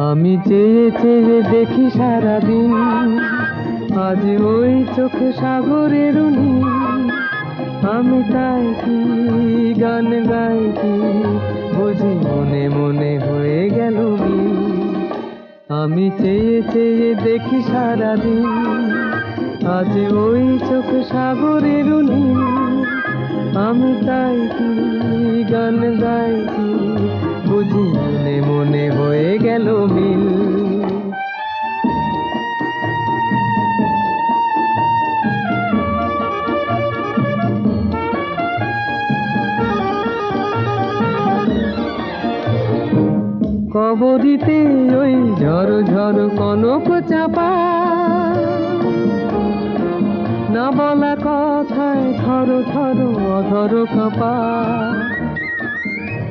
আমি চেয়ে চেয়ে দেখি সারাদিন, আজ ওই চোখে সাগরের নীল। আমি তাই কি গান গাই কি বুঝি মনে মনে হয়ে গেল মিল। আমি চেয়ে চেয়ে দেখি সারাদিন, আজ ওই চোখে সাগরের নীল। আমি তাই কি গান গাই কি বুঝি মনে মনে হয়ে গেল মিল। কবরিতে ওই ঝড় ঝড় কনক চাপা, না বলা কথায় থর থর অধর কাঁপা।